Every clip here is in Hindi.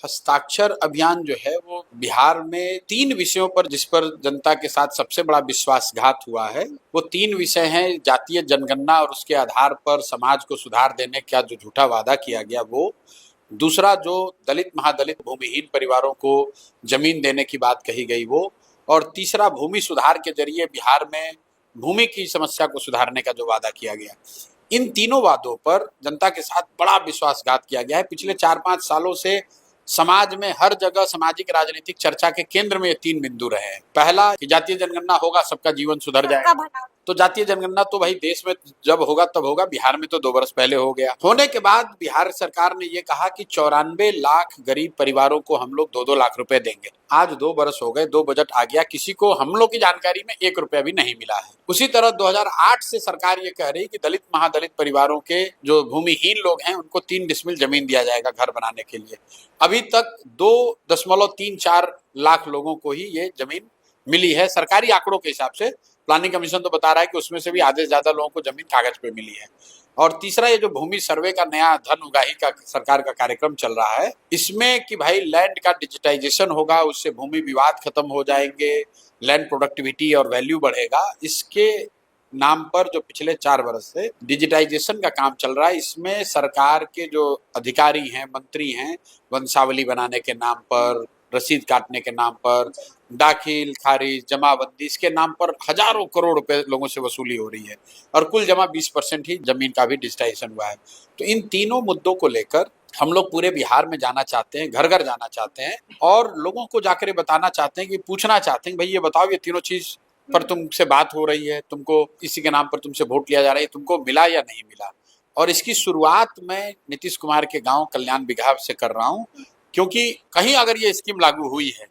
हस्ताक्षर अभियान जो है वो बिहार में 3 विषयों पर जिस पर जनता के साथ सबसे बड़ा विश्वासघात हुआ है, वो 3 विषय हैं। जातीय जनगणना और उसके आधार पर समाज को सुधार देने का जो झूठा वादा किया गया वो, दूसरा जो दलित महादलित भूमिहीन परिवारों को जमीन देने की बात कही गई वो, और तीसरा भूमि सुधार के जरिए बिहार में भूमि की समस्या को सुधारने का जो वादा किया गया। इन तीनों वादों पर जनता के साथ बड़ा विश्वासघात किया गया है। पिछले 4-5 सालों से समाज में हर जगह सामाजिक राजनीतिक चर्चा के केंद्र में ये 3 बिंदु रहे हैं। पहला कि जातीय जनगणना होगा, सबका जीवन सुधर जाएगा। तो जातीय जनगणना तो भाई देश में जब होगा तब होगा, बिहार में तो 2 वर्ष पहले हो गया। होने के बाद बिहार सरकार ने ये कहा कि 94 लाख गरीब परिवारों को हम लोग 2-2 लाख रुपए देंगे। आज 2 वर्ष हो गए, 2 बजट आ गया, किसी को हम लोग की जानकारी में 1 रुपया भी नहीं मिला है। उसी तरह 2008 से सरकार ये कह रही कि दलित महादलित परिवारों के जो भूमिहीन लोग हैं उनको 3 डिसमिल जमीन दिया जाएगा घर बनाने के लिए। अभी तक 2.34 लाख लोगों को ही ये जमीन मिली है सरकारी आंकड़ों के हिसाब से। प्लानिंग कमीशन तो बता रहा है कि उसमें से भी आधे से ज्यादा लोगों को जमीन कागज पे मिली है। और तीसरा ये जो भूमि सर्वे का नया धन उगाही का सरकार का कार्यक्रम चल रहा है, इसमें कि भाई लैंड का डिजिटाइजेशन होगा, उससे भूमि विवाद खत्म हो जाएंगे, लैंड प्रोडक्टिविटी और वैल्यू बढ़ेगा। इसके नाम पर जो पिछले 4 वर्ष से डिजिटाइजेशन का काम चल रहा है, इसमें सरकार के जो अधिकारी हैं, मंत्री हैं, वंशावली बनाने के नाम पर, रसीद काटने के नाम पर, दाखिल खारिज जमाबंदी, इसके नाम पर हजारों करोड़ रुपए लोगों से वसूली हो रही है और कुल जमा 20% ही जमीन का भी डिजिटाइजेशन हुआ है। तो इन तीनों मुद्दों को लेकर हम लोग पूरे बिहार में जाना चाहते हैं, घर घर जाना चाहते हैं और लोगों को जाकर बताना चाहते हैं, कि पूछना चाहते हैं भाई ये बताओ, ये तीनों चीज पर तुमसे बात हो रही है, तुमको इसी के नाम पर तुमसे वोट लिया जा रहा है, तुमको मिला या नहीं मिला। और इसकी शुरुआत मैं नीतीश कुमार के गांव कल्याण बिघा से कर रहा हूँ, क्योंकि कहीं अगर ये स्कीम लागू हुई है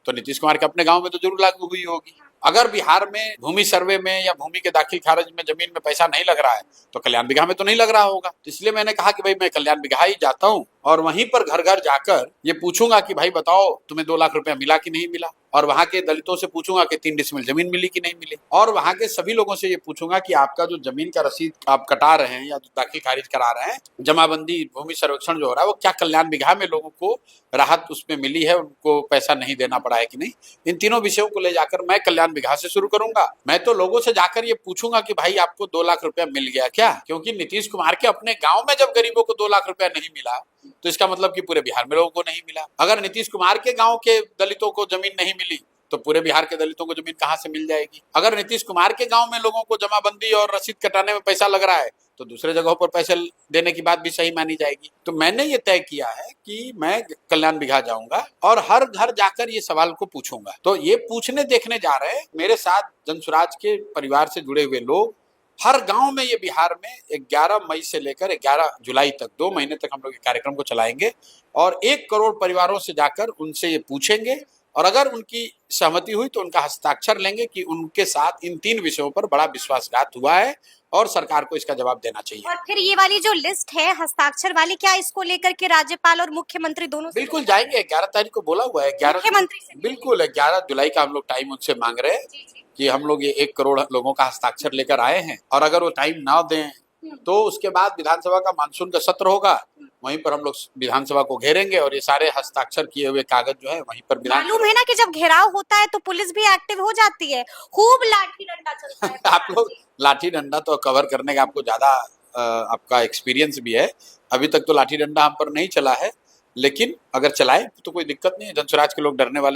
तो नीतीश कुमार के अपने गांव में तो जरूर लागू हुई होगी। अगर बिहार में भूमि सर्वे में या भूमि के दाखिल खारिज में जमीन में पैसा नहीं लग रहा है तो कल्याण बिघा में तो नहीं लग रहा होगा। तो इसलिए मैंने कहा कि भाई मैं कल्याण बिघा ही जाता हूँ और वहीं पर घर घर जाकर ये पूछूंगा कि भाई बताओ तुम्हें 2 लाख रुपया मिला कि नहीं मिला, और वहां के दलितों से पूछूंगा कि 3 डिसमिल जमीन मिली कि नहीं मिली, और वहां के सभी लोगों से ये पूछूंगा कि आपका जो जमीन का रसीद आप कटा रहे हैं या जो दाखिल खारिज करा रहे हैं, जमाबंदी भूमि सर्वेक्षण जो हो रहा है, वो क्या कल्याण बिघा में लोगों को राहत उसमें मिली है, उनको पैसा नहीं देना पड़ा है कि नहीं। इन तीनों विषयों को ले जाकर मैं कल्याण बिघा से शुरू करूंगा। मैं तो लोगों से जाकर ये पूछूंगा कि भाई आपको 2 लाख रुपया मिल गया क्या, क्योंकि नीतीश कुमार के अपने गांव में जब गरीबों को 2 लाख रुपया नहीं मिला तो इसका मतलब कि पूरे बिहार में लोगों को नहीं मिला। अगर नीतीश कुमार के गांव के दलितों को जमीन नहीं मिली तो पूरे बिहार के दलितों को जमीन कहां से मिल जाएगी। अगर नीतीश कुमार के गांव में लोगों को जमाबंदी और रसीद कटाने में पैसा लग रहा है तो दूसरे जगहों पर पैसे देने की बात भी सही मानी जाएगी। तो मैंने ये तय किया है कि मैं कल्याण बिघा जाऊंगा और हर घर जाकर ये सवाल को पूछूंगा। तो ये पूछने देखने जा रहे हैं मेरे साथ जनसुराज के परिवार से जुड़े हुए लोग। हर गांव में ये बिहार में 11 मई से लेकर 11 जुलाई तक 2 महीने तक हम लोग ये कार्यक्रम को चलाएंगे और 1 करोड़ परिवारों से जाकर उनसे ये पूछेंगे, और अगर उनकी सहमति हुई तो उनका हस्ताक्षर लेंगे कि उनके साथ इन 3 विषयों पर बड़ा विश्वासघात हुआ है और सरकार को इसका जवाब देना चाहिए। और फिर ये वाली जो लिस्ट है हस्ताक्षर वाली, क्या इसको लेकर के राज्यपाल और मुख्यमंत्री दोनों से बिल्कुल जाएंगे। 11 तारीख को बोला हुआ है, 11 मुख्यमंत्री से बिल्कुल 11 जुलाई का हम लोग टाइम उनसे मांग रहे हैं कि हम लोग ये 1 करोड़ लोगों का हस्ताक्षर लेकर आए हैं, और अगर वो टाइम ना दें तो उसके बाद विधानसभा का मानसून का सत्र होगा, वहीं पर हम लोग विधानसभा को घेरेंगे और ये सारे हस्ताक्षर किए हुए कागज जो है वहीं पर मालूम है ना कि जब घेराव होता है तो पुलिस भी एक्टिव हो जाती है, खूब लाठी डंडा चलता है। आप लोग लाठी डंडा तो कवर करने का आपको ज्यादा आपका एक्सपीरियंस भी है। अभी तक तो लाठी डंडा हम पर नहीं चला है, लेकिन अगर चलाए तो कोई दिक्कत नहीं है। जनसुराज के लोग डरने वाले